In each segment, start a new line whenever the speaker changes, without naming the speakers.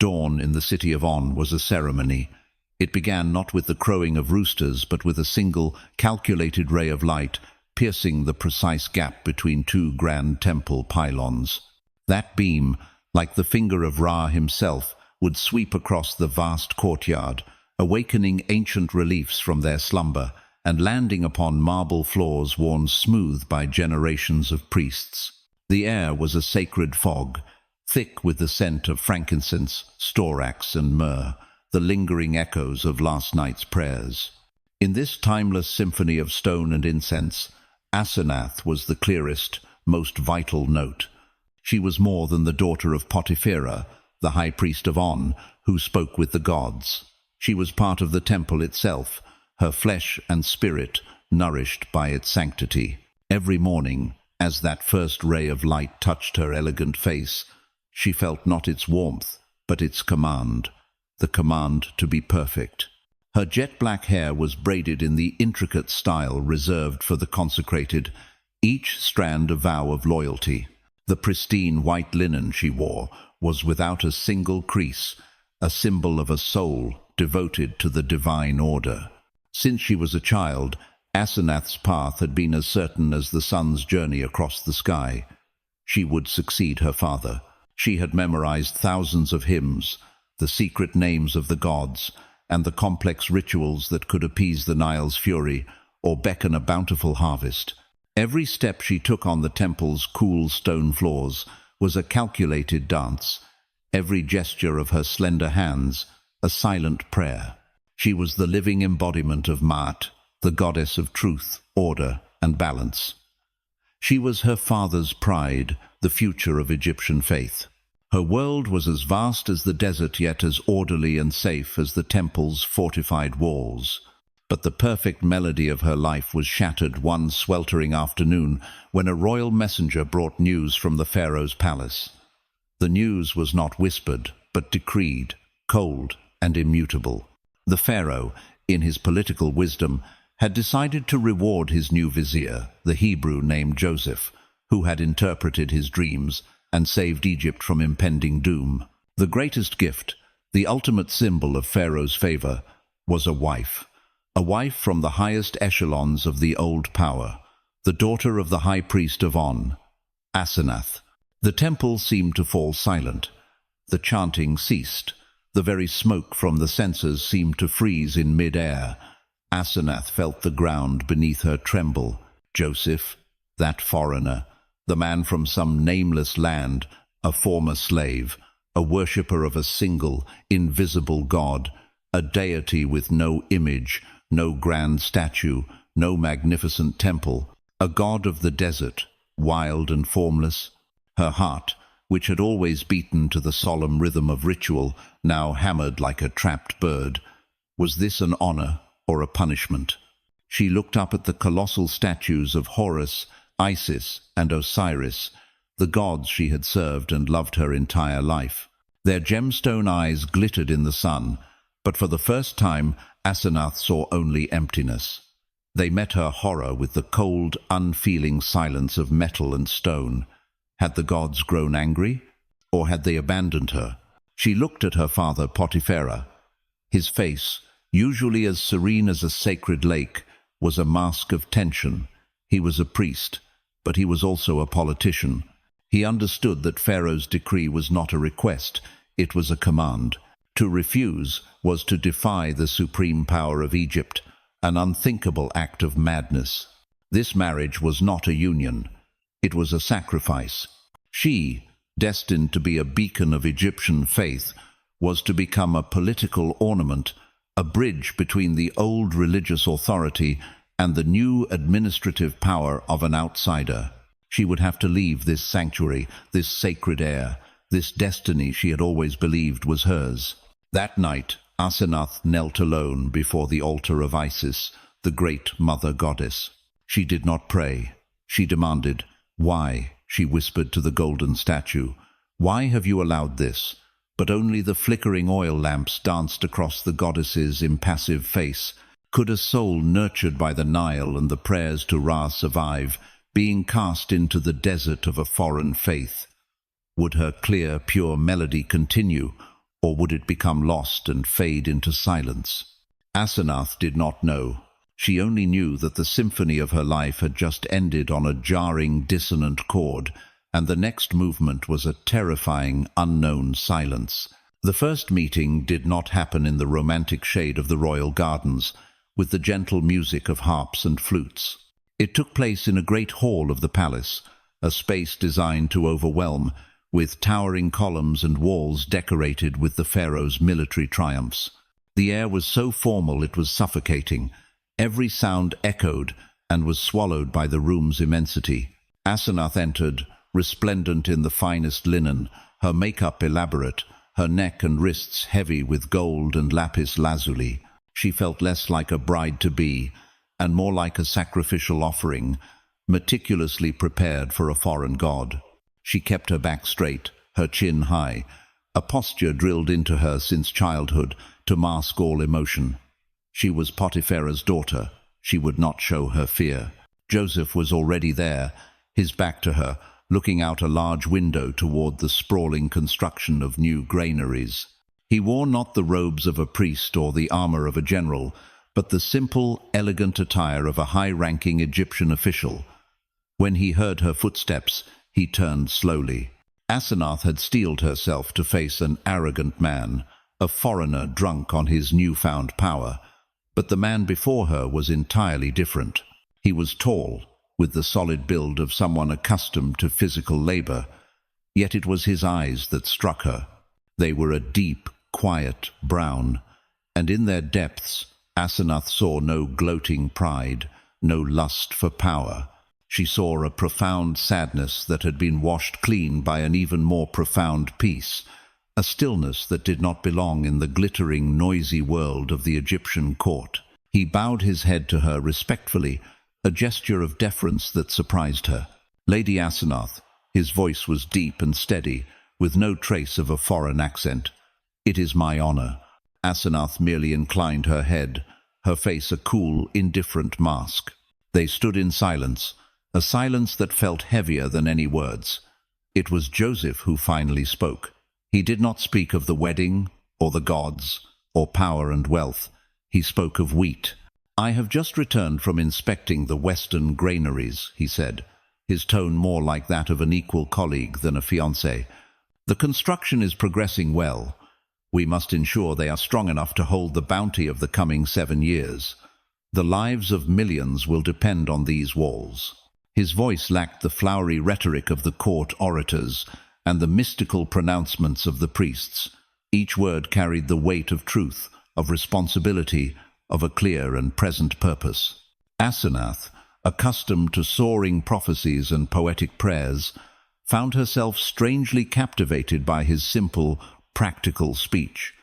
Dawn in the city of On was a ceremony. It began not with the crowing of roosters, but with a single, calculated ray of light piercing the precise gap between two grand temple pylons. That beam, like the finger of Ra himself, would sweep across the vast courtyard, awakening ancient reliefs from their slumber and landing upon marble floors worn smooth by generations of priests. The air was a sacred fog, thick with the scent of frankincense, storax, and myrrh, the lingering echoes of last night's prayers. In this timeless symphony of stone and incense, Asenath was the clearest, most vital note. She was more than the daughter of Potipharah, the high priest of On, who spoke with the gods. She was part of the temple itself, her flesh and spirit nourished by its sanctity. Every morning, as that first ray of light touched her elegant face, she felt not its warmth, but its command, the command to be perfect. Her jet-black hair was braided in the intricate style reserved for the consecrated, each strand a vow of loyalty. The pristine white linen she wore was without a single crease, a symbol of a soul devoted to the divine order. Since she was a child, Asenath's path had been as certain as the sun's journey across the sky. She would succeed her father. She had memorized thousands of hymns, the secret names of the gods, and the complex rituals that could appease the Nile's fury or beckon a bountiful harvest. Every step she took on the temple's cool stone floors was a calculated dance, every gesture of her slender hands a silent prayer. She was the living embodiment of Maat, the goddess of truth, order, and balance. She was her father's pride, the future of Egyptian faith. Her world was as vast as the desert, yet as orderly and safe as the temple's fortified walls. But the perfect melody of her life was shattered one sweltering afternoon when a royal messenger brought news from the pharaoh's palace. The news was not whispered, but decreed, cold and immutable. The pharaoh, in his political wisdom, had decided to reward his new vizier, the Hebrew named Joseph, who had interpreted his dreams and saved Egypt from impending doom. The greatest gift, the ultimate symbol of Pharaoh's favor, was a wife from the highest echelons of the old power, the daughter of the high priest of On, Asenath. The temple seemed to fall silent. The chanting ceased. The very smoke from the censers seemed to freeze in mid-air. Asenath felt the ground beneath her tremble. Joseph, that foreigner, the man from some nameless land, a former slave, a worshipper of a single, invisible god, a deity with no image, no grand statue, no magnificent temple, a god of the desert, wild and formless. Her heart, which had always beaten to the solemn rhythm of ritual, now hammered like a trapped bird. Was this an honor or a punishment? She looked up at the colossal statues of Horus, Isis, and Osiris, the gods she had served and loved her entire life. Their gemstone eyes glittered in the sun, but for the first time Asenath saw only emptiness. They met her horror with the cold, unfeeling silence of metal and stone. Had the gods grown angry, or had they abandoned her? She looked at her father Potipharah. His face, usually as serene as a sacred lake, was a mask of tension. He was a priest, but he was also a politician. He understood that Pharaoh's decree was not a request, it was a command. To refuse was to defy the supreme power of Egypt, an unthinkable act of madness. This marriage was not a union. It was a sacrifice. She, destined to be a beacon of Egyptian faith, was to become a political ornament, a bridge between the old religious authority and the new administrative power of an outsider. She would have to leave this sanctuary, this sacred air, this destiny she had always believed was hers. That night, Asenath knelt alone before the altar of Isis, the great mother goddess. She did not pray. She demanded, "Why?" she whispered to the golden statue. "Why have you allowed this?" But only the flickering oil lamps danced across the goddess's impassive face. Could a soul nurtured by the Nile and the prayers to Ra survive, being cast into the desert of a foreign faith? Would her clear, pure melody continue, or would it become lost and fade into silence? Asenath did not know. She only knew that the symphony of her life had just ended on a jarring, dissonant chord, and the next movement was a terrifying, unknown silence. The first meeting did not happen in the romantic shade of the royal gardens, with the gentle music of harps and flutes. It took place in a great hall of the palace, a space designed to overwhelm, with towering columns and walls decorated with the pharaoh's military triumphs. The air was so formal it was suffocating. Every sound echoed and was swallowed by the room's immensity. Asenath entered, resplendent in the finest linen, her makeup elaborate, her neck and wrists heavy with gold and lapis lazuli. She felt less like a bride-to-be and more like a sacrificial offering, meticulously prepared for a foreign god. She kept her back straight, her chin high, a posture drilled into her since childhood to mask all emotion. She was Potiphar's daughter. She would not show her fear. Joseph was already there, his back to her, looking out a large window toward the sprawling construction of new granaries. He wore not the robes of a priest or the armor of a general, but the simple, elegant attire of a high-ranking Egyptian official. When he heard her footsteps, he turned slowly. Asenath had steeled herself to face an arrogant man, a foreigner drunk on his newfound power. But the man before her was entirely different. He was tall, with the solid build of someone accustomed to physical labor, yet it was his eyes that struck her. They were a deep, quiet brown, and in their depths Asenath saw no gloating pride, no lust for power. She saw a profound sadness that had been washed clean by an even more profound peace, a stillness that did not belong in the glittering, noisy world of the Egyptian court. He bowed his head to her respectfully, a gesture of deference that surprised her. "Lady Asenath," his voice was deep and steady, with no trace of a foreign accent. "It is my honor." Asenath merely inclined her head, her face a cool, indifferent mask. They stood in silence, a silence that felt heavier than any words. It was Joseph who finally spoke. He did not speak of the wedding, or the gods, or power and wealth. He spoke of wheat. "I have just returned from inspecting the western granaries," he said, his tone more like that of an equal colleague than a fiancé. "The construction is progressing well. We must ensure they are strong enough to hold the bounty of the coming 7 years. The lives of millions will depend on these walls." His voice lacked the flowery rhetoric of the court orators and the mystical pronouncements of the priests. Each word carried the weight of truth, of responsibility, of a clear and present purpose. Asenath, accustomed to soaring prophecies and poetic prayers, found herself strangely captivated by his simple, practical speech.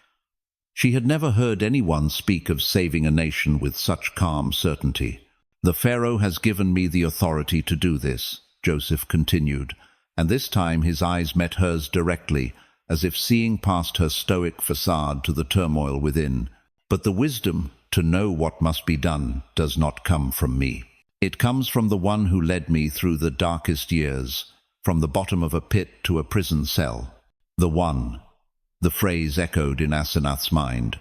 She had never heard anyone speak of saving a nation with such calm certainty. "The Pharaoh has given me the authority to do this," Joseph continued, and this time his eyes met hers directly, as if seeing past her stoic facade to the turmoil within. "But the wisdom to know what must be done does not come from me. It comes from the one who led me through the darkest years, from the bottom of a pit to a prison cell. The one." The phrase echoed in Asenath's mind.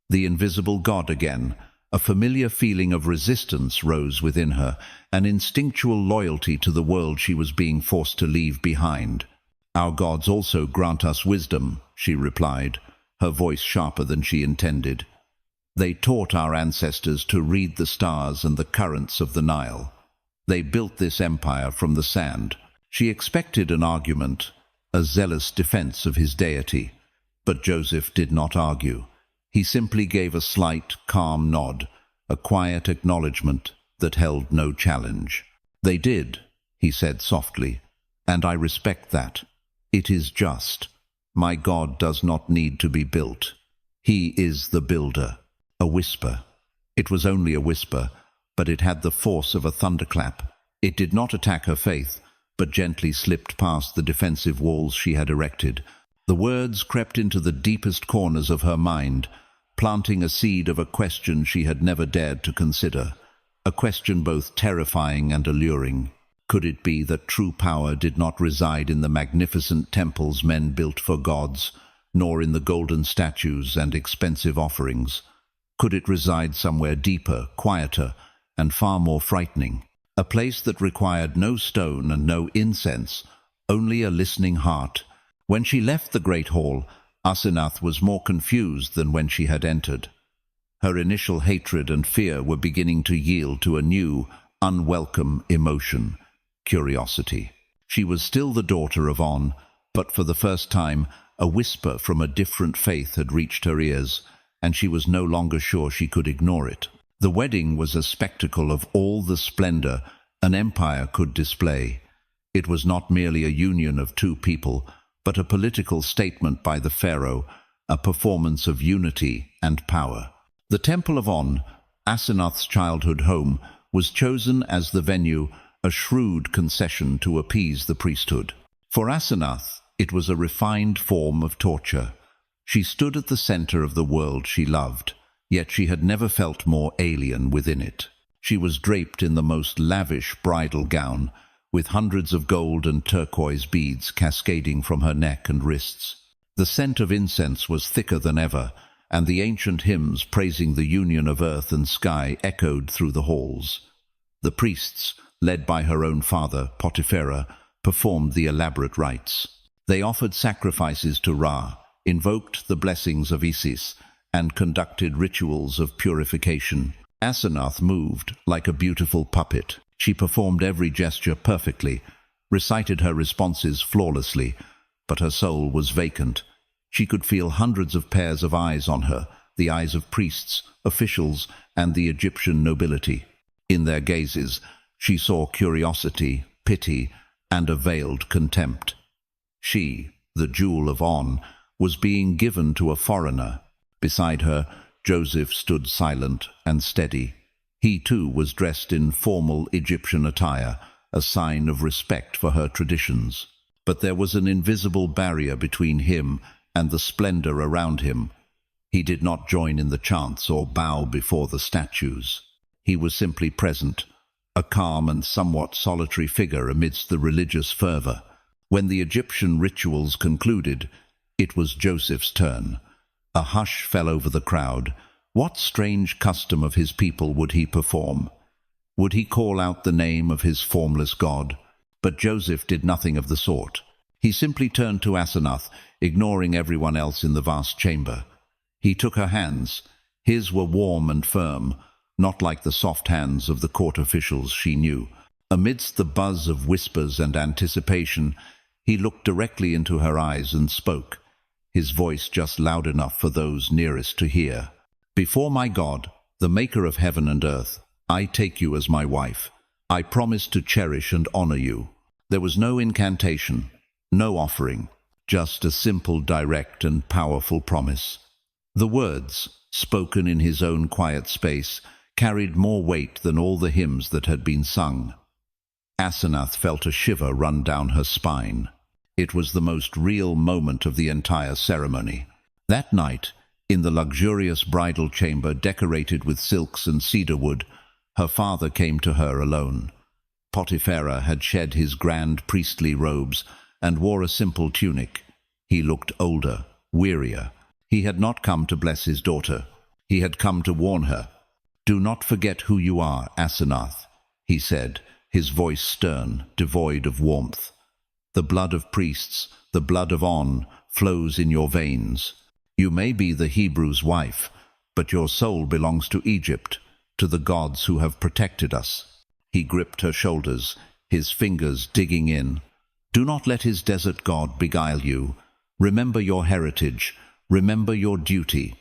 The invisible God again. A familiar feeling of resistance rose within her, an instinctual loyalty to the world she was being forced to leave behind. "Our gods also grant us wisdom," she replied, her voice sharper than she intended. "They taught our ancestors to read the stars and the currents of the Nile. They built this empire from the sand." She expected an argument, a zealous defense of his deity. But Joseph did not argue. He simply gave a slight, calm nod, a quiet acknowledgement that held no challenge. "They did," he said softly, "and I respect that. It is just. My God does not need to be built. He is the builder." A whisper. It was only a whisper, but it had the force of a thunderclap. It did not attack her faith, but gently slipped past the defensive walls she had erected. The words crept into the deepest corners of her mind, planting a seed of a question she had never dared to consider, a question both terrifying and alluring. Could it be that true power did not reside in the magnificent temples men built for gods, nor in the golden statues and expensive offerings. Could it reside somewhere deeper, quieter, and far more frightening? A place that required no stone and no incense, only a listening heart. When she left the great hall, Asenath was more confused than when she had entered. Her initial hatred and fear were beginning to yield to a new, unwelcome emotion: curiosity. She was still the daughter of On, but for the first time, a whisper from a different faith had reached her ears, and she was no longer sure she could ignore it. The wedding was a spectacle of all the splendor an empire could display. It was not merely a union of two people, but a political statement by the pharaoh, a performance of unity and power. The Temple of On, Asenath's childhood home, was chosen as the venue, a shrewd concession to appease the priesthood. For Asenath, it was a refined form of torture. She stood at the center of the world she loved, yet she had never felt more alien within it. She was draped in the most lavish bridal gown, with hundreds of gold and turquoise beads cascading from her neck and wrists. The scent of incense was thicker than ever, and the ancient hymns praising the union of earth and sky echoed through the halls. The priests, led by her own father, Potipharah, performed the elaborate rites. They offered sacrifices to Ra, invoked the blessings of Isis, and conducted rituals of purification. Asenath moved like a beautiful puppet. She performed every gesture perfectly, recited her responses flawlessly, but her soul was vacant. She could feel hundreds of pairs of eyes on her, the eyes of priests, officials, and the Egyptian nobility. In their gazes, she saw curiosity, pity, and a veiled contempt. She, the jewel of On, was being given to a foreigner. Beside her, Joseph stood silent and steady. He too was dressed in formal Egyptian attire, a sign of respect for her traditions. But there was an invisible barrier between him and the splendor around him. He did not join in the chants or bow before the statues. He was simply present, a calm and somewhat solitary figure amidst the religious fervor. When the Egyptian rituals concluded, it was Joseph's turn. A hush fell over the crowd. What strange custom of his people would he perform? Would he call out the name of his formless god? But Joseph did nothing of the sort. He simply turned to Asenath, ignoring everyone else in the vast chamber. He took her hands. His were warm and firm, not like the soft hands of the court officials she knew. Amidst the buzz of whispers and anticipation, he looked directly into her eyes and spoke, his voice just loud enough for those nearest to hear. "Before my God, the maker of heaven and earth, I take you as my wife. I promise to cherish and honor you." There was no incantation, no offering, just a simple, direct, and powerful promise. The words, spoken in his own quiet space, carried more weight than all the hymns that had been sung. Asenath felt a shiver run down her spine. It was the most real moment of the entire ceremony. That night, in the luxurious bridal chamber decorated with silks and cedar wood, her father came to her alone. Potipharah had shed his grand priestly robes and wore a simple tunic. He looked older, wearier. He had not come to bless his daughter. He had come to warn her. "Do not forget who you are, Asenath," he said, his voice stern, devoid of warmth. "The blood of priests, the blood of On, flows in your veins. You may be the Hebrew's wife, but your soul belongs to Egypt, to the gods who have protected us." He gripped her shoulders, his fingers digging in. "Do not let his desert god beguile you. Remember your heritage. Remember your duty."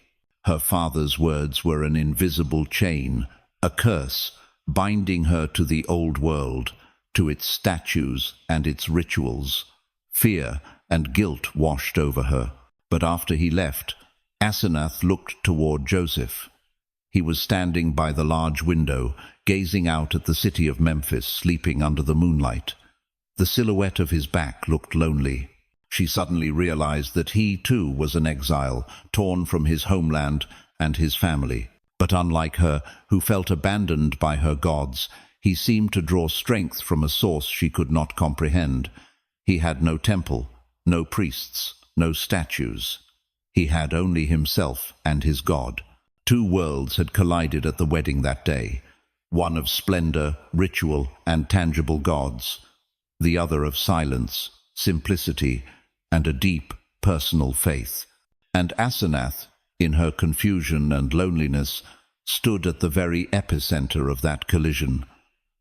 Her father's words were an invisible chain, a curse, binding her to the old world, to its statues and its rituals. Fear and guilt washed over her. But after he left, Asenath looked toward Joseph. He was standing by the large window, gazing out at the city of Memphis sleeping under the moonlight. The silhouette of his back looked lonely. She suddenly realized that he, too, was an exile, torn from his homeland and his family. But unlike her, who felt abandoned by her gods, he seemed to draw strength from a source she could not comprehend. He had no temple, no priests, no statues. He had only himself and his God. Two worlds had collided at the wedding that day, one of splendor, ritual, and tangible gods, the other of silence, simplicity, and a deep, personal faith. And Asenath, in her confusion and loneliness, stood at the very epicenter of that collision.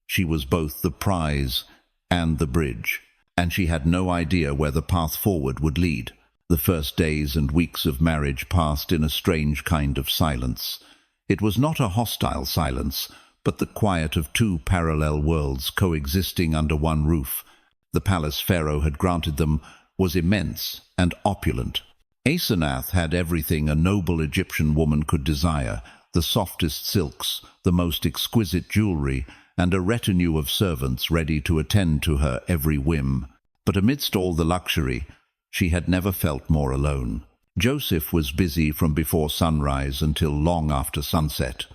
She was both the prize and the bridge, and she had no idea where the path forward would lead. The first days and weeks of marriage passed in a strange kind of silence. It was not a hostile silence, but the quiet of two parallel worlds coexisting under one roof. The palace Pharaoh had granted them was immense and opulent. Asenath had everything a noble Egyptian woman could desire: the softest silks, the most exquisite jewelry, and a retinue of servants ready to attend to her every whim. But amidst all the luxury, she had never felt more alone. Joseph was busy from before sunrise until long after sunset.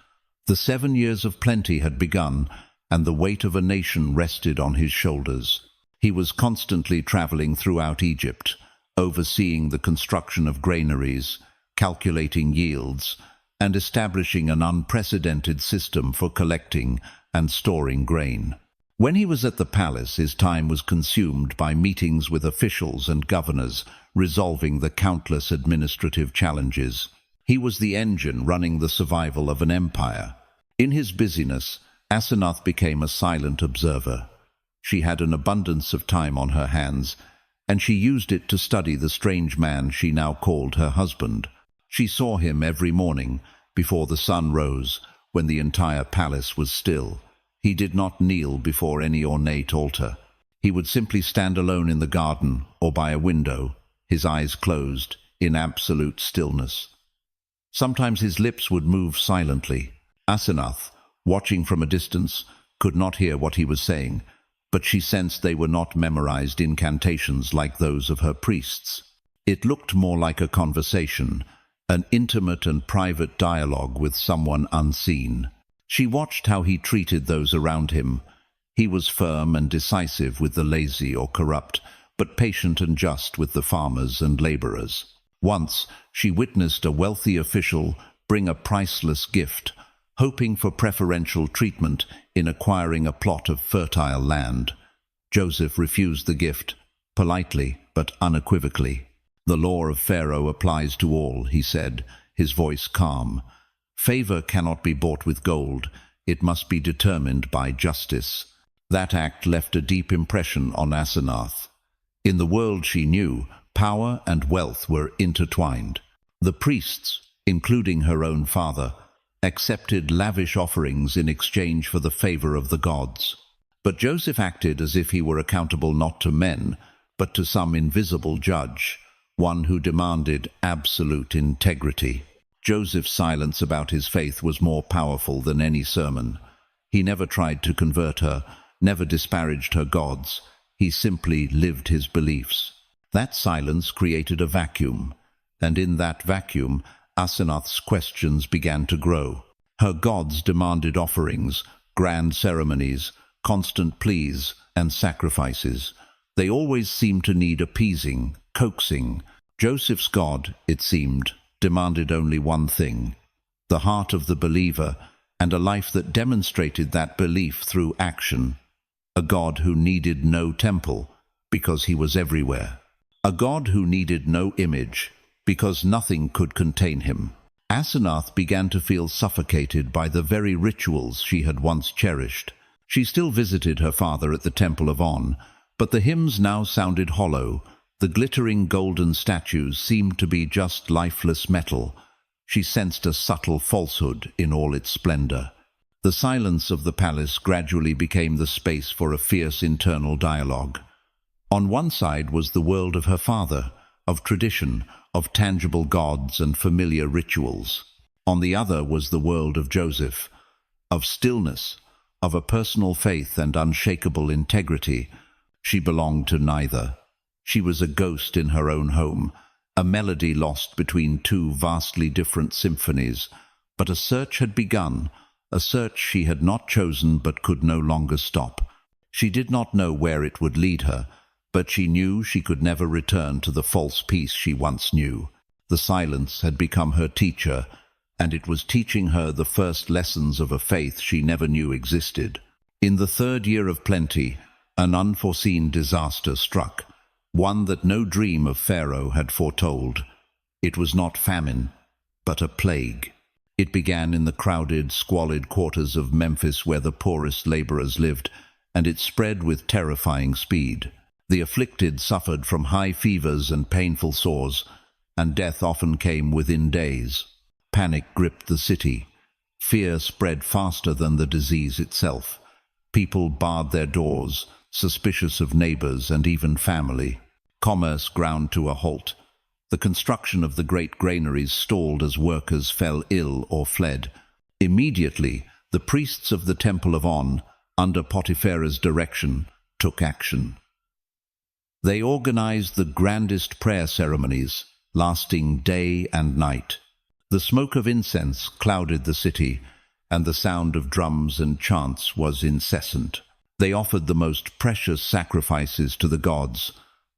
The 7 years of plenty had begun, and the weight of a nation rested on his shoulders. He was constantly traveling throughout Egypt, overseeing the construction of granaries, calculating yields, and establishing an unprecedented system for collecting and storing grain. When he was at the palace, his time was consumed by meetings with officials and governors, resolving the countless administrative challenges. He was the engine running the survival of an empire. In his busyness, Asenath became a silent observer. She had an abundance of time on her hands, and she used it to study the strange man she now called her husband. She saw him every morning, before the sun rose, when the entire palace was still. He did not kneel before any ornate altar. He would simply stand alone in the garden or by a window, his eyes closed, in absolute stillness. Sometimes his lips would move silently. Asenath, watching from a distance, could not hear what he was saying, but she sensed they were not memorized incantations like those of her priests. It looked more like a conversation, an intimate and private dialogue with someone unseen. She watched how he treated those around him. He was firm and decisive with the lazy or corrupt, but patient and just with the farmers and laborers. Once, she witnessed a wealthy official bring a priceless gift, hoping for preferential treatment in acquiring a plot of fertile land. Joseph refused the gift, politely but unequivocally. "The law of Pharaoh applies to all," he said, his voice calm. "Favor cannot be bought with gold. It must be determined by justice." That act left a deep impression on Asenath. In the world she knew, power and wealth were intertwined. The priests, including her own father, accepted lavish offerings in exchange for the favor of the gods. But Joseph acted as if he were accountable not to men, but to some invisible judge, one who demanded absolute integrity. Joseph's silence about his faith was more powerful than any sermon. He never tried to convert her, never disparaged her gods. He simply lived his beliefs. That silence created a vacuum, and in that vacuum, Asenath's questions began to grow. Her gods demanded offerings, grand ceremonies, constant pleas, and sacrifices. They always seemed to need appeasing, coaxing. Joseph's God, it seemed, demanded only one thing: the heart of the believer, and a life that demonstrated that belief through action. A God who needed no temple, because he was everywhere. A God who needed no image, because nothing could contain him. Asenath began to feel suffocated by the very rituals she had once cherished. She still visited her father at the Temple of On, but the hymns now sounded hollow. The glittering golden statues seemed to be just lifeless metal. She sensed a subtle falsehood in all its splendor. The silence of the palace gradually became the space for a fierce internal dialogue. On one side was the world of her father, of tradition, of tangible gods and familiar rituals. On the other was the world of Joseph, of stillness, of a personal faith and unshakable integrity. She belonged to neither. She was a ghost in her own home, a melody lost between two vastly different symphonies. But a search had begun, a search she had not chosen but could no longer stop. She did not know where it would lead her, but she knew she could never return to the false peace she once knew. The silence had become her teacher, and it was teaching her the first lessons of a faith she never knew existed. In the third year of plenty, an unforeseen disaster struck, one that no dream of Pharaoh had foretold. It was not famine, but a plague. It began in the crowded, squalid quarters of Memphis where the poorest laborers lived, and it spread with terrifying speed. The afflicted suffered from high fevers and painful sores, and death often came within days. Panic gripped the city. Fear spread faster than the disease itself. People barred their doors, suspicious of neighbors and even family. Commerce ground to a halt. The construction of the great granaries stalled as workers fell ill or fled. Immediately, the priests of the Temple of On, under Potiphar's direction, took action. They organized the grandest prayer ceremonies, lasting day and night. The smoke of incense clouded the city, and the sound of drums and chants was incessant. They offered the most precious sacrifices to the gods,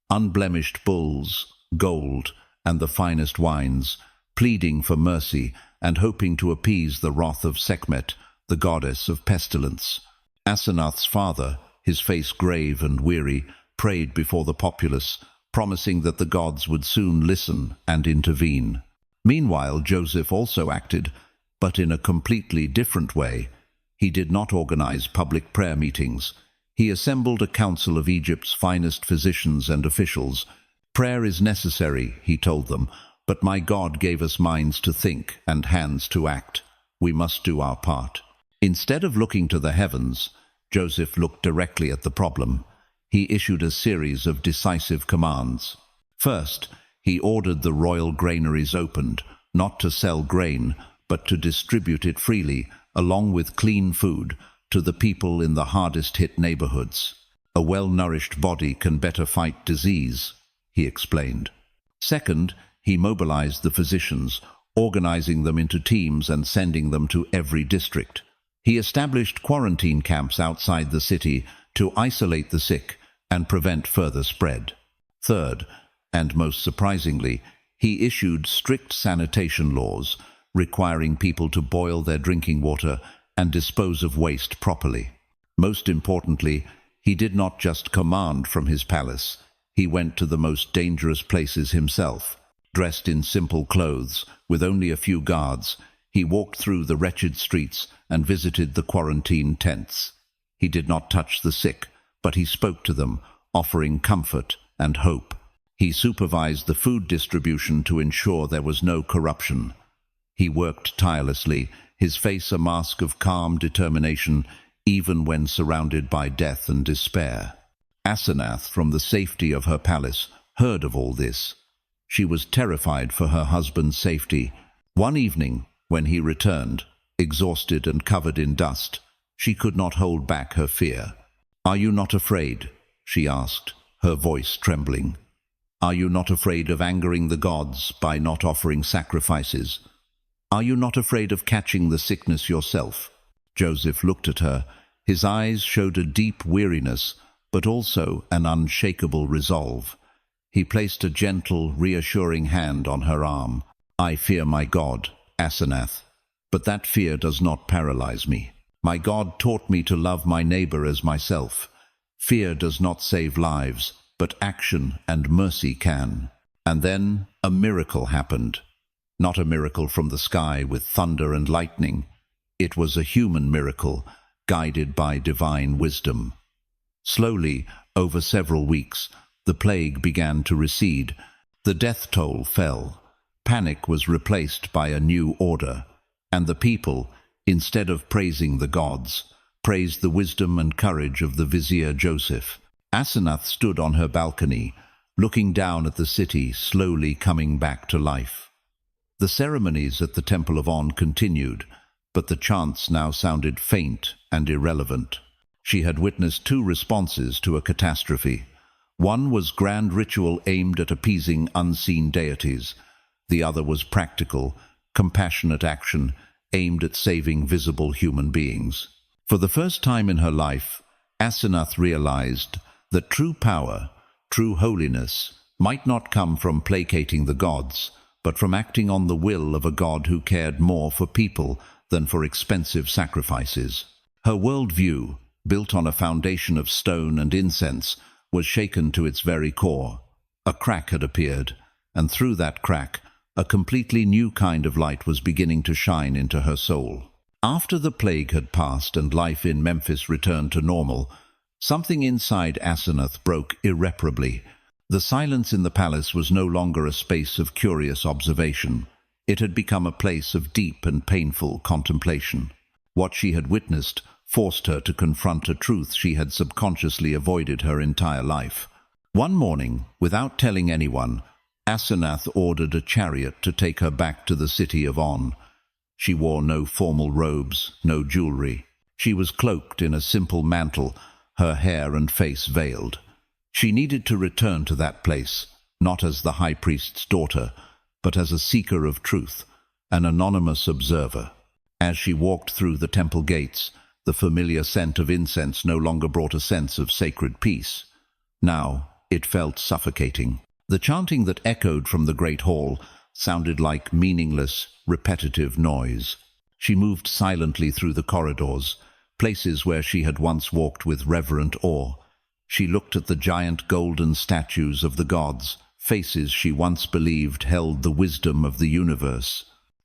unblemished bulls, gold, and the finest wines, pleading for mercy and hoping to appease the wrath of Sekhmet, the goddess of pestilence. Asenath's father, his face grave and weary, prayed before the populace, promising that the gods would soon listen and intervene. Meanwhile, Joseph also acted, but in a completely different way. He did not organize public prayer meetings. He assembled a council of Egypt's finest physicians and officials. "Prayer is necessary," he told them, "but my God gave us minds to think and hands to act. We must do our part." Instead of looking to the heavens, Joseph looked directly at the problem. He issued a series of decisive commands. First, he ordered the royal granaries opened, not to sell grain, but to distribute it freely, along with clean food, to the people in the hardest-hit neighborhoods. "A well-nourished body can better fight disease," he explained. Second, he mobilized the physicians, organizing them into teams and sending them to every district. He established quarantine camps outside the city to isolate the sick and prevent further spread. Third, and most surprisingly, he issued strict sanitation laws, requiring people to boil their drinking water and dispose of waste properly. Most importantly, he did not just command from his palace. He went to the most dangerous places himself. Dressed in simple clothes, with only a few guards, he walked through the wretched streets and visited the quarantine tents. He did not touch the sick, but he spoke to them, offering comfort and hope. He supervised the food distribution to ensure there was no corruption. He worked tirelessly, his face a mask of calm determination, even when surrounded by death and despair. Asenath, from the safety of her palace, heard of all this. She was terrified for her husband's safety. One evening, when he returned, exhausted and covered in dust, she could not hold back her fear. "Are you not afraid?" she asked, her voice trembling. "Are you not afraid of angering the gods by not offering sacrifices? Are you not afraid of catching the sickness yourself?" Joseph looked at her. His eyes showed a deep weariness, but also an unshakable resolve. He placed a gentle, reassuring hand on her arm. "I fear my God, Asenath, but that fear does not paralyze me. My God taught me to love my neighbor as myself. Fear does not save lives, but action and mercy can." And then a miracle happened. Not a miracle from the sky with thunder and lightning. It was a human miracle, guided by divine wisdom. Slowly, over several weeks, the plague began to recede. The death toll fell. Panic was replaced by a new order, and the people, instead of praising the gods, praised the wisdom and courage of the vizier Joseph. Asenath stood on her balcony, looking down at the city slowly coming back to life. The ceremonies at the Temple of On continued, but the chants now sounded faint and irrelevant. She had witnessed two responses to a catastrophe. One was grand ritual aimed at appeasing unseen deities. The other was practical, compassionate action aimed at saving visible human beings. For the first time in her life, Asenath realized that true power, true holiness, might not come from placating the gods, but from acting on the will of a God who cared more for people than for expensive sacrifices. Her worldview, built on a foundation of stone and incense, was shaken to its very core. A crack had appeared, and through that crack, a completely new kind of light was beginning to shine into her soul. After the plague had passed and life in Memphis returned to normal, something inside Asenath broke irreparably. The silence in the palace was no longer a space of curious observation. It had become a place of deep and painful contemplation. What she had witnessed forced her to confront a truth she had subconsciously avoided her entire life. One morning, without telling anyone, Asenath ordered a chariot to take her back to the city of On. She wore no formal robes, no jewelry. She was cloaked in a simple mantle, her hair and face veiled. She needed to return to that place, not as the high priest's daughter, but as a seeker of truth, an anonymous observer. As she walked through the temple gates, the familiar scent of incense no longer brought a sense of sacred peace. Now it felt suffocating. The chanting that echoed from the great hall sounded like meaningless, repetitive noise. She moved silently through the corridors, places where she had once walked with reverent awe. She looked at the giant golden statues of the gods, faces she once believed held the wisdom of the universe.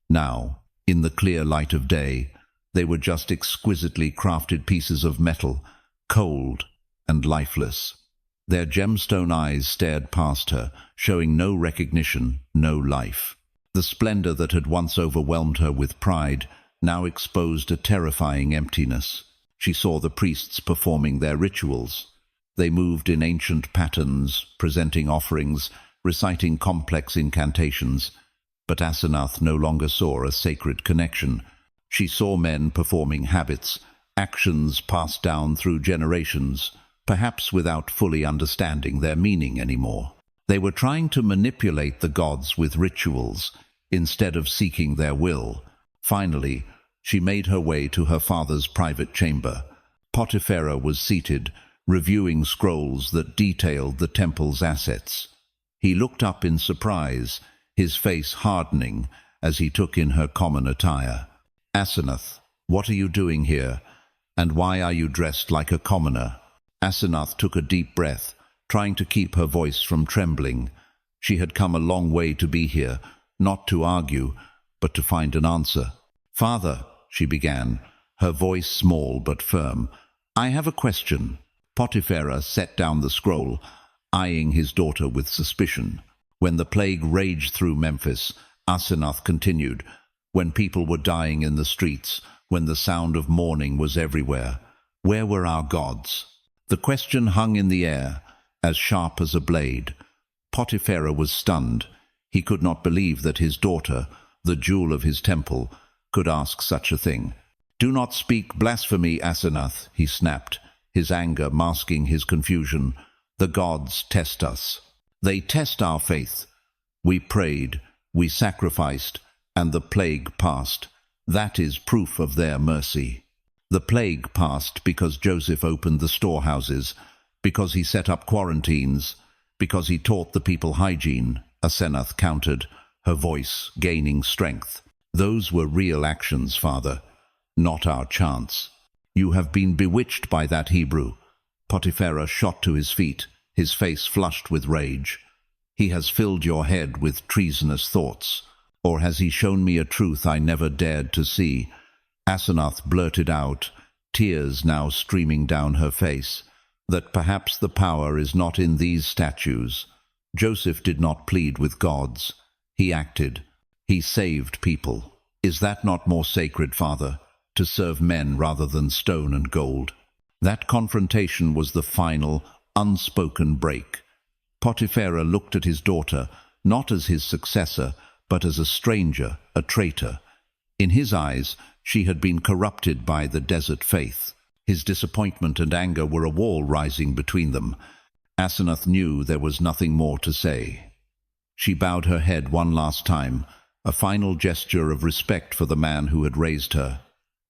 Now, in the clear light of day, they were just exquisitely crafted pieces of metal, cold and lifeless. Their gemstone eyes stared past her, showing no recognition, no life. The splendor that had once overwhelmed her with pride now exposed a terrifying emptiness. She saw the priests performing their rituals. They moved in ancient patterns, presenting offerings, reciting complex incantations. But Asenath no longer saw a sacred connection. She saw men performing habits, actions passed down through generations, perhaps without fully understanding their meaning anymore. They were trying to manipulate the gods with rituals, instead of seeking their will. Finally, she made her way to her father's private chamber. Potipharah was seated, reviewing scrolls that detailed the temple's assets. He looked up in surprise, his face hardening as he took in her common attire. "Asenath, what are you doing here? And why are you dressed like a commoner?" Asenath took a deep breath, trying to keep her voice from trembling. She had come a long way to be here, not to argue, but to find an answer. "Father," she began, her voice small but firm, "I have a question." Potipharah set down the scroll, eyeing his daughter with suspicion. When the plague raged through Memphis, Asenath continued, when people were dying in the streets, when the sound of mourning was everywhere, where were our gods? The question hung in the air, as sharp as a blade. Potipharah was stunned. He could not believe that his daughter, the jewel of his temple, could ask such a thing. "Do not speak blasphemy, Asenath," he snapped, his anger masking his confusion. "The gods test us. They test our faith. We prayed, we sacrificed, and the plague passed. That is proof of their mercy." The plague passed because Joseph opened the storehouses, because he set up quarantines, because he taught the people hygiene, Asenath countered, her voice gaining strength. "Those were real actions, Father, not our chants. You have been bewitched by that Hebrew." Potipharah shot to his feet, his face flushed with rage. "He has filled your head with treasonous thoughts. Or has he shown me a truth I never dared to see?" Asenath blurted out, tears now streaming down her face, that perhaps the power is not in these statues. Joseph did not plead with gods. He acted. He saved people. Is that not more sacred, Father, to serve men rather than stone and gold? That confrontation was the final, unspoken break. Potipharah looked at his daughter, not as his successor, but as a stranger, a traitor. In his eyes, she had been corrupted by the desert faith. His disappointment and anger were a wall rising between them. Asenath knew there was nothing more to say. She bowed her head one last time, a final gesture of respect for the man who had raised her.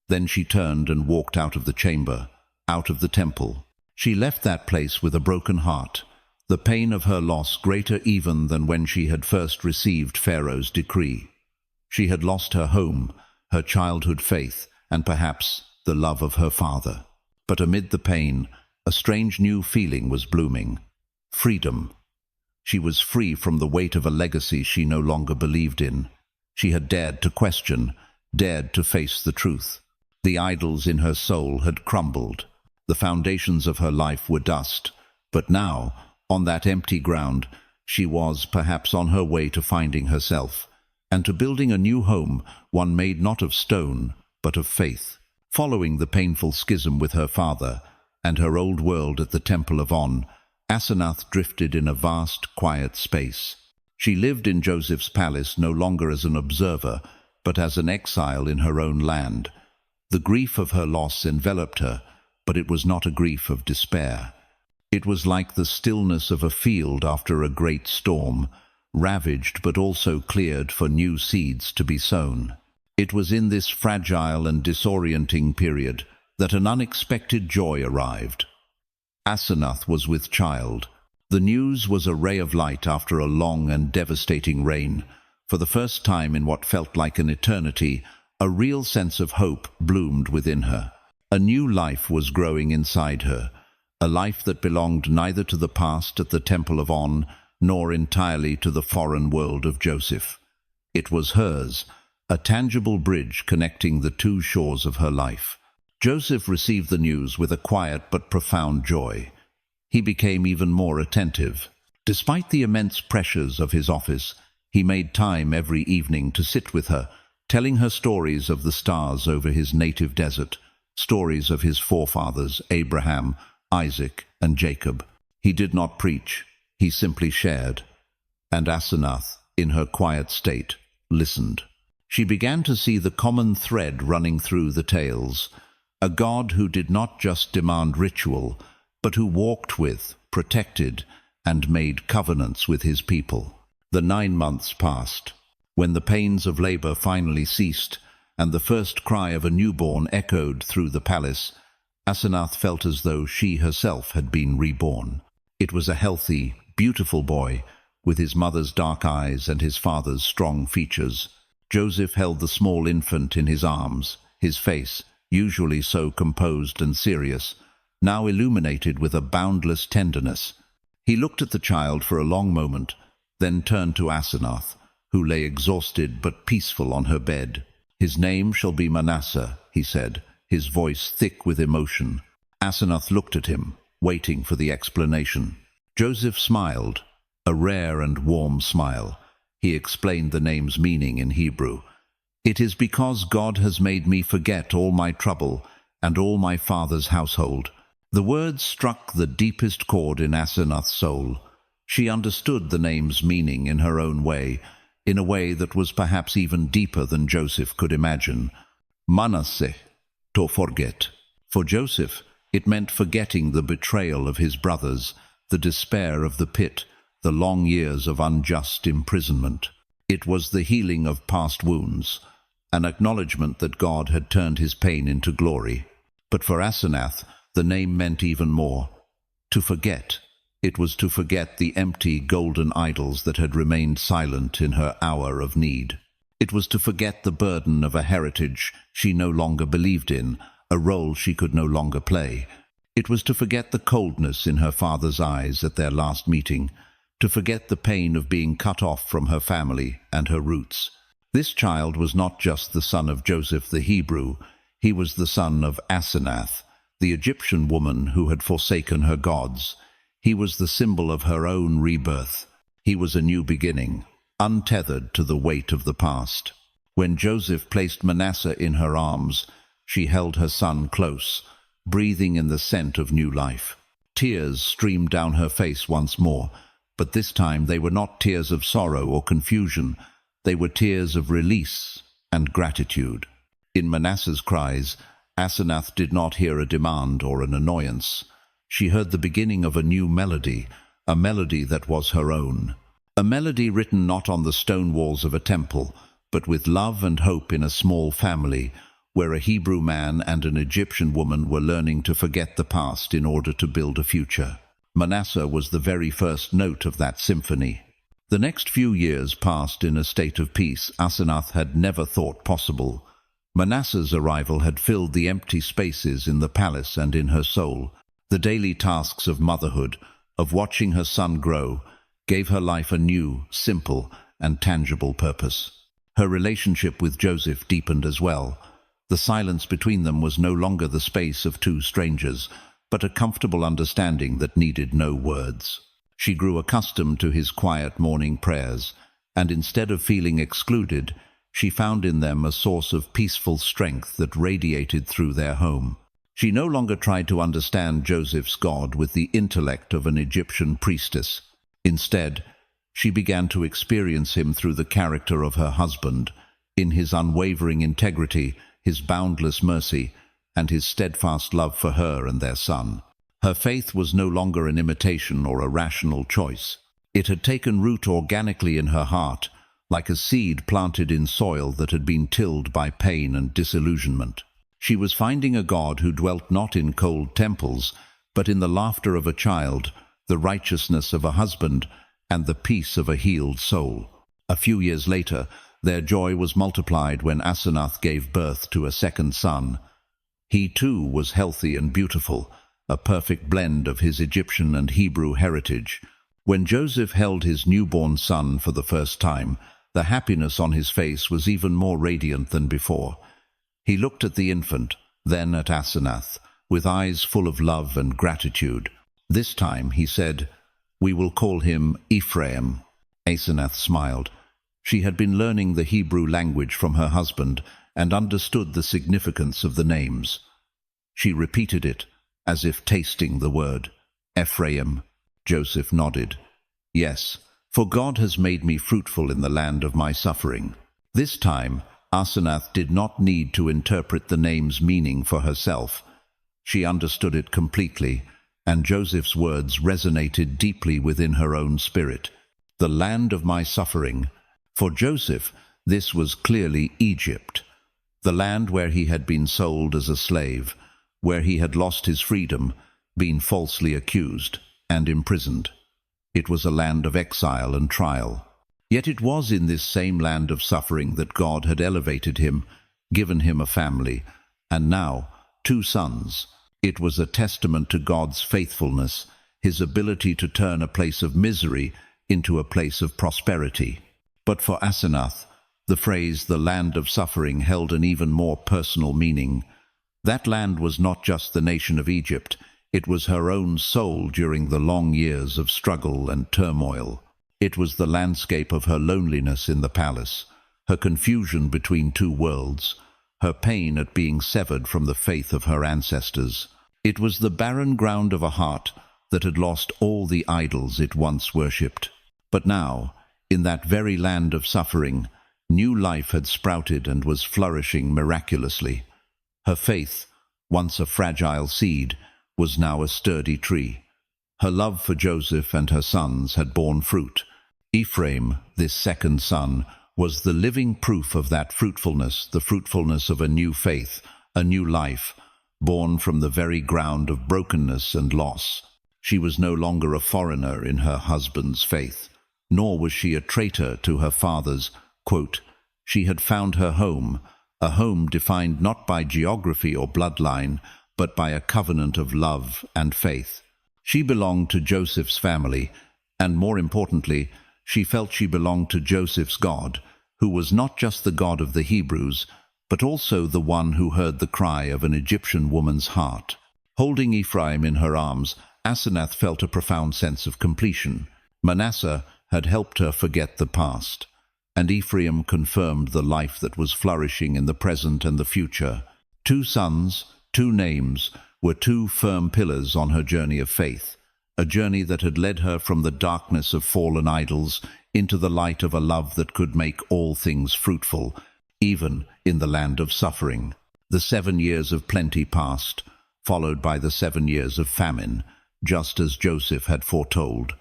Then she turned and walked out of the chamber, out of the temple. She left that place with a broken heart. the pain of her loss greater even than when she had first received Pharaoh's decree. She had lost her home, her childhood faith, and perhaps the love of her father. But amid the pain, a strange new feeling was blooming. Freedom. She was free from the weight of a legacy she no longer believed in. She had dared to question, dared to face the truth. The idols in her soul had crumbled. The foundations of her life were dust. But now, on that empty ground, she was perhaps on her way to finding herself, and to building a new home, one made not of stone, but of faith. Following the painful schism with her father and her old world at the Temple of On, Asenath drifted in a vast, quiet space. She lived in Joseph's palace no longer as an observer, but as an exile in her own land. The grief of her loss enveloped her, but it was not a grief of despair. It was like the stillness of a field after a great storm, ravaged but also cleared for new seeds to be sown. It was in this fragile and disorienting period that an unexpected joy arrived. Asenath was with child. The news was a ray of light after a long and devastating reign. For the first time in what felt like an eternity, a real sense of hope bloomed within her. A new life was growing inside her, a life that belonged neither to the past at the Temple of On, nor entirely to the foreign world of Joseph. It was hers, a tangible bridge connecting the two shores of her life. Joseph received the news with a quiet but profound joy. He became even more attentive. Despite the immense pressures of his office, he made time every evening to sit with her, telling her stories of the stars over his native desert, stories of his forefathers, Abraham, Isaac, and Jacob. He did not preach, he simply shared. And Asenath, in her quiet state, listened. She began to see the common thread running through the tales, a God who did not just demand ritual, but who walked with, protected, and made covenants with his people. The 9 months passed. When the pains of labor finally ceased, and the first cry of a newborn echoed through the palace, Asenath felt as though she herself had been reborn. It was a healthy, beautiful boy, with his mother's dark eyes and his father's strong features. Joseph held the small infant in his arms, his face, usually so composed and serious, now illuminated with a boundless tenderness. He looked at the child for a long moment, then turned to Asenath, who lay exhausted but peaceful on her bed. "His name shall be Manasseh," he said, his voice thick with emotion. Asenath looked at him, waiting for the explanation. Joseph smiled, a rare and warm smile. He explained the name's meaning in Hebrew. "It is because God has made me forget all my trouble and all my father's household." The words struck the deepest chord in Asenath's soul. She understood the name's meaning in her own way, in a way that was perhaps even deeper than Joseph could imagine. Manasseh, to forget. For Joseph, it meant forgetting the betrayal of his brothers, the despair of the pit, the long years of unjust imprisonment. It was the healing of past wounds, an acknowledgement that God had turned his pain into glory. But for Asenath, the name meant even more. To forget. It was to forget the empty golden idols that had remained silent in her hour of need. It was to forget the burden of a heritage she no longer believed in, a role she could no longer play. It was to forget the coldness in her father's eyes at their last meeting, to forget the pain of being cut off from her family and her roots. This child was not just the son of Joseph the Hebrew, he was the son of Asenath, the Egyptian woman who had forsaken her gods. He was the symbol of her own rebirth. He was a new beginning, untethered to the weight of the past. When Joseph placed Manasseh in her arms, she held her son close, breathing in the scent of new life. Tears streamed down her face once more, but this time they were not tears of sorrow or confusion. They were tears of release and gratitude. In Manasseh's cries, Asenath did not hear a demand or an annoyance. She heard the beginning of a new melody, a melody that was her own. A melody written not on the stone walls of a temple, but with love and hope in a small family, where a Hebrew man and an Egyptian woman were learning to forget the past in order to build a future. Manasseh was the very first note of that symphony. The next few years passed in a state of peace Asenath had never thought possible. Manasseh's arrival had filled the empty spaces in the palace and in her soul. The daily tasks of motherhood, of watching her son grow, gave her life a new, simple, and tangible purpose. Her relationship with Joseph deepened as well. The silence between them was no longer the space of two strangers, but a comfortable understanding that needed no words. She grew accustomed to his quiet morning prayers, and instead of feeling excluded, she found in them a source of peaceful strength that radiated through their home. She no longer tried to understand Joseph's God with the intellect of an Egyptian priestess. Instead, she began to experience him through the character of her husband, in his unwavering integrity, his boundless mercy, and his steadfast love for her and their son. Her faith was no longer an imitation or a rational choice. It had taken root organically in her heart, like a seed planted in soil that had been tilled by pain and disillusionment. She was finding a God who dwelt not in cold temples, but in the laughter of a child, the righteousness of a husband, and the peace of a healed soul. A few years later, their joy was multiplied when Asenath gave birth to a second son. He too was healthy and beautiful, a perfect blend of his Egyptian and Hebrew heritage. When Joseph held his newborn son for the first time, the happiness on his face was even more radiant than before. He looked at the infant, then at Asenath, with eyes full of love and gratitude. This time he said, "We will call him Ephraim." Asenath smiled. She had been learning the Hebrew language from her husband and understood the significance of the names. She repeated it, as if tasting the word. "Ephraim." Joseph nodded. "Yes, for God has made me fruitful in the land of my suffering." This time, Asenath did not need to interpret the name's meaning for herself. She understood it completely, and Joseph's words resonated deeply within her own spirit. The land of my suffering. For Joseph, this was clearly Egypt, the land where he had been sold as a slave, where he had lost his freedom, been falsely accused, and imprisoned. It was a land of exile and trial. Yet it was in this same land of suffering that God had elevated him, given him a family, and now 2 sons. It was a testament to God's faithfulness, his ability to turn a place of misery into a place of prosperity. But for Asenath, the phrase "the land of suffering" held an even more personal meaning. That land was not just the nation of Egypt, it was her own soul during the long years of struggle and turmoil. It was the landscape of her loneliness in the palace, her confusion between 2 worlds, her pain at being severed from the faith of her ancestors. It was the barren ground of a heart that had lost all the idols it once worshipped. But now, in that very land of suffering, new life had sprouted and was flourishing miraculously. Her faith, once a fragile seed, was now a sturdy tree. Her love for Joseph and her sons had borne fruit. Ephraim, this second son, was the living proof of that fruitfulness, the fruitfulness of a new faith, a new life, born from the very ground of brokenness and loss. She was no longer a foreigner in her husband's faith, nor was she a traitor to her father's. Quote, she had found her home, a home defined not by geography or bloodline, but by a covenant of love and faith. She belonged to Joseph's family, and more importantly, she felt she belonged to Joseph's God, who was not just the God of the Hebrews, but also the one who heard the cry of an Egyptian woman's heart. Holding Ephraim in her arms, Asenath felt a profound sense of completion. Manasseh had helped her forget the past, and Ephraim confirmed the life that was flourishing in the present and the future. 2 sons, 2 names, were 2 firm pillars on her journey of faith, a journey that had led her from the darkness of fallen idols into the light of a love that could make all things fruitful, even in the land of suffering. The 7 years of plenty passed, followed by the 7 years of famine, just as Joseph had foretold.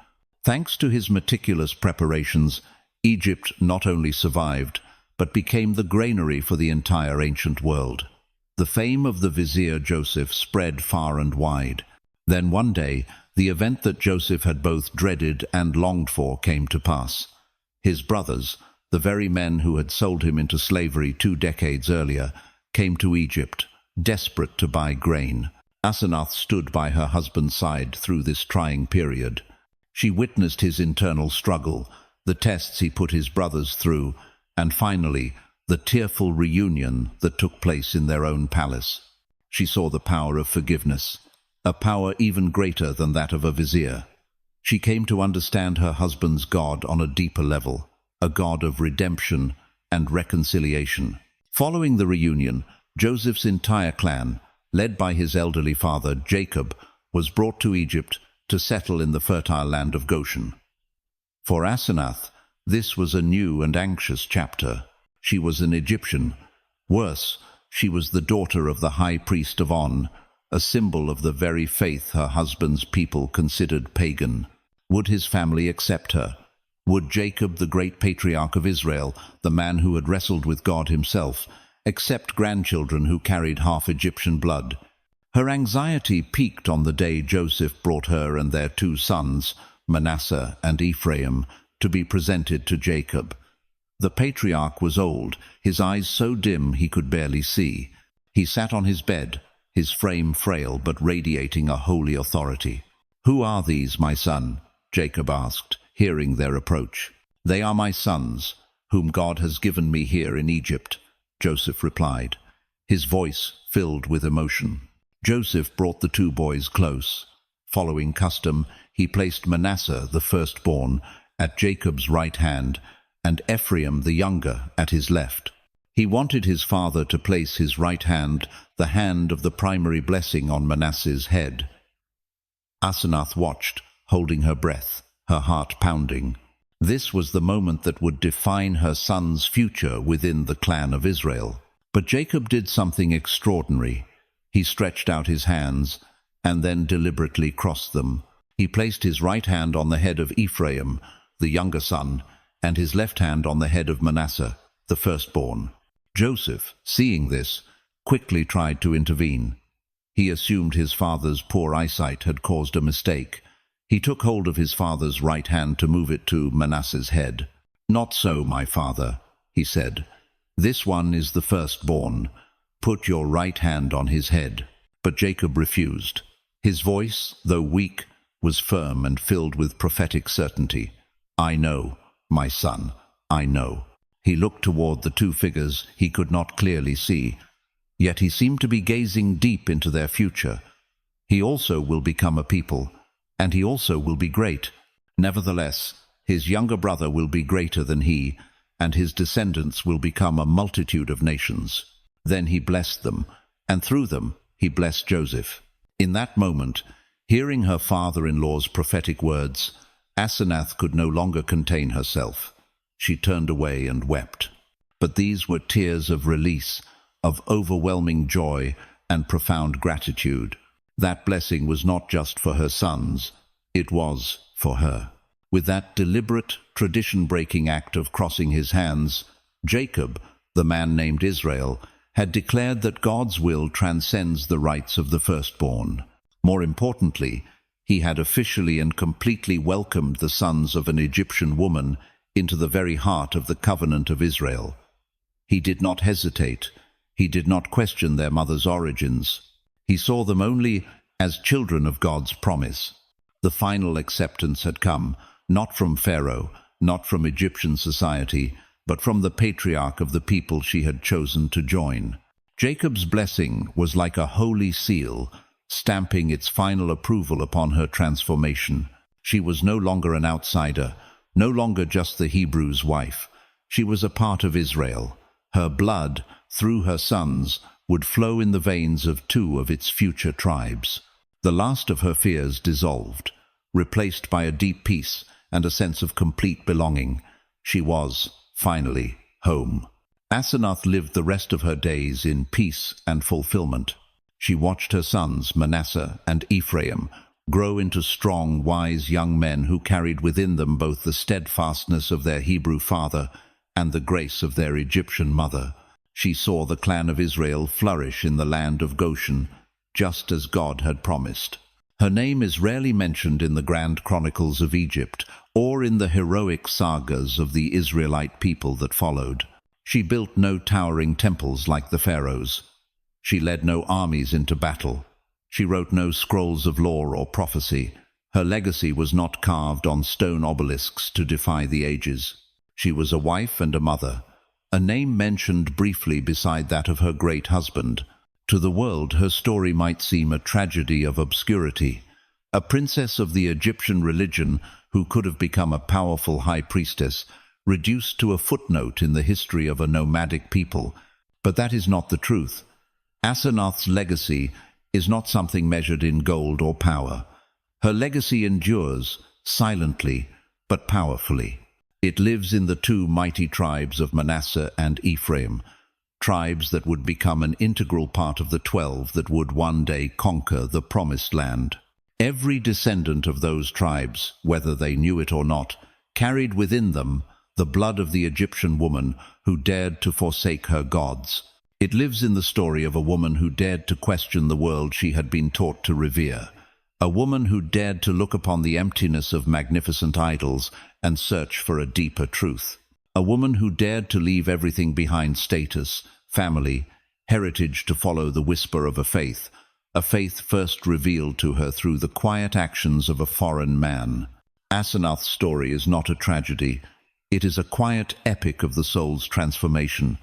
Thanks to his meticulous preparations, Egypt not only survived, but became the granary for the entire ancient world. The fame of the vizier Joseph spread far and wide. Then one day, The event that Joseph had both dreaded and longed for came to pass. His brothers, the very men who had sold him into slavery 2 decades earlier, came to Egypt, desperate to buy grain. Asenath stood by her husband's side through this trying period. She witnessed his internal struggle, the tests he put his brothers through, and finally, the tearful reunion that took place in their own palace. She saw the power of forgiveness, a power even greater than that of a vizier. She came to understand her husband's God on a deeper level, a God of redemption and reconciliation. Following the reunion, Joseph's entire clan, led by his elderly father Jacob, was brought to Egypt to settle in the fertile land of Goshen. For Asenath, this was a new and anxious chapter. She was an Egyptian. Worse, she was the daughter of the high priest of On, a symbol of the very faith her husband's people considered pagan. Would his family accept her? Would Jacob, the great patriarch of Israel, the man who had wrestled with God himself, accept grandchildren who carried half Egyptian blood? Her anxiety peaked on the day Joseph brought her and their 2 sons, Manasseh and Ephraim, to be presented to Jacob. The patriarch was old, his eyes so dim he could barely see. He sat on his bed, his frame frail but radiating a holy authority. "Who are these, my son?" Jacob asked, hearing their approach. "They are my sons, whom God has given me here in Egypt," Joseph replied, his voice filled with emotion. Joseph brought the 2 boys close. Following custom, he placed Manasseh, the firstborn, at Jacob's right hand, and Ephraim, the younger, at his left. He wanted his father to place his right hand, the hand of the primary blessing, on Manasseh's head. Asenath watched, holding her breath, her heart pounding. This was the moment that would define her son's future within the clan of Israel. But Jacob did something extraordinary. He stretched out his hands, and then deliberately crossed them. He placed his right hand on the head of Ephraim, the younger son, and his left hand on the head of Manasseh, the firstborn. Joseph, seeing this, quickly tried to intervene. He assumed his father's poor eyesight had caused a mistake. He took hold of his father's right hand to move it to Manasseh's head. "Not so, my father," he said. "This one is the firstborn. Put your right hand on his head." But Jacob refused. His voice, though weak, was firm and filled with prophetic certainty. "I know, my son, I know." He looked toward the 2 figures he could not clearly see, yet he seemed to be gazing deep into their future. He also will become a people, and he also will be great. Nevertheless, his younger brother will be greater than he, and his descendants will become a multitude of nations. Then he blessed them, and through them he blessed Joseph. In that moment, hearing her father-in-law's prophetic words, Asenath could no longer contain herself. She turned away and wept. But these were tears of release, of overwhelming joy and profound gratitude. That blessing was not just for her sons, it was for her. With that deliberate, tradition-breaking act of crossing his hands, Jacob, the man named Israel, had declared that God's will transcends the rights of the firstborn. More importantly, he had officially and completely welcomed the sons of an Egyptian woman into the very heart of the covenant of Israel. He did not hesitate. He did not question their mother's origins. He saw them only as children of God's promise. The final acceptance had come, not from Pharaoh, not from Egyptian society, but from the patriarch of the people she had chosen to join. Jacob's blessing was like a holy seal, stamping its final approval upon her transformation. She was no longer an outsider, no longer just the Hebrew's wife. She was a part of Israel. Her blood, through her sons, would flow in the veins of 2 of its future tribes. The last of her fears dissolved, replaced by a deep peace and a sense of complete belonging. She was, finally, home. Asenath lived the rest of her days in peace and fulfillment. She watched her sons, Manasseh and Ephraim, grow into strong, wise young men who carried within them both the steadfastness of their Hebrew father and the grace of their Egyptian mother. She saw the clan of Israel flourish in the land of Goshen, just as God had promised. Her name is rarely mentioned in the grand chronicles of Egypt or in the heroic sagas of the Israelite people that followed. She built no towering temples like the pharaohs. She led no armies into battle. She wrote no scrolls of law or prophecy. Her legacy was not carved on stone obelisks to defy the ages. She was a wife and a mother, a name mentioned briefly beside that of her great husband. To the world, her story might seem a tragedy of obscurity, a princess of the Egyptian religion who could have become a powerful high priestess, reduced to a footnote in the history of a nomadic people. But that is not the truth. Asenath's legacy is not something measured in gold or power. Her legacy endures, silently but powerfully. It lives in the two mighty tribes of Manasseh and Ephraim, tribes that would become an integral part of the 12 that would one day conquer the Promised Land. Every descendant of those tribes, whether they knew it or not, carried within them the blood of the Egyptian woman who dared to forsake her gods. It lives in the story of a woman who dared to question the world she had been taught to revere, a woman who dared to look upon the emptiness of magnificent idols and search for a deeper truth. A woman who dared to leave everything behind: status, family, heritage, to follow the whisper of a faith first revealed to her through the quiet actions of a foreign man. Asenath's story is not a tragedy. It is a quiet epic of the soul's transformation.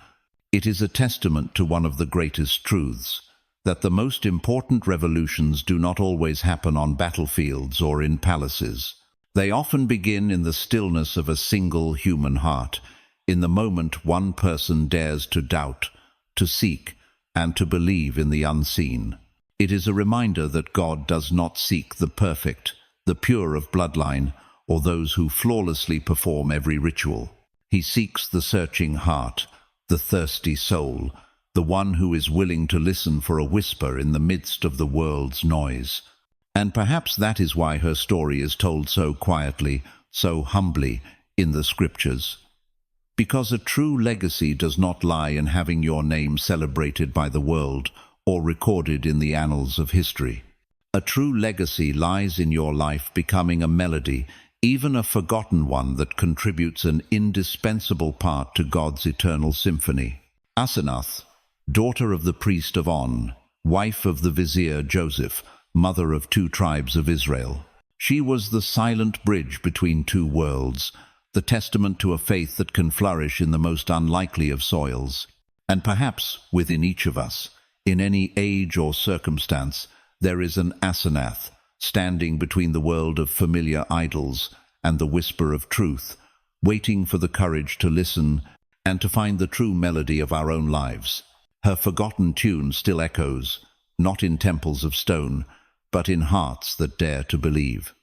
It is a testament to one of the greatest truths, that the most important revolutions do not always happen on battlefields or in palaces. They often begin in the stillness of a single human heart, in the moment one person dares to doubt, to seek, and to believe in the unseen. It is a reminder that God does not seek the perfect, the pure of bloodline, or those who flawlessly perform every ritual. He seeks the searching heart, the thirsty soul, the one who is willing to listen for a whisper in the midst of the world's noise. And perhaps that is why her story is told so quietly, so humbly, in the scriptures. Because a true legacy does not lie in having your name celebrated by the world or recorded in the annals of history. A true legacy lies in your life becoming a melody, even a forgotten one that contributes an indispensable part to God's eternal symphony. Asenath, daughter of the priest of On, wife of the vizier Joseph, mother of 2 tribes of Israel. She was the silent bridge between 2 worlds, the testament to a faith that can flourish in the most unlikely of soils. And perhaps within each of us, in any age or circumstance, there is an Asenath, standing between the world of familiar idols and the whisper of truth, waiting for the courage to listen and to find the true melody of our own lives. Her forgotten tune still echoes, not in temples of stone, but in hearts that dare to believe.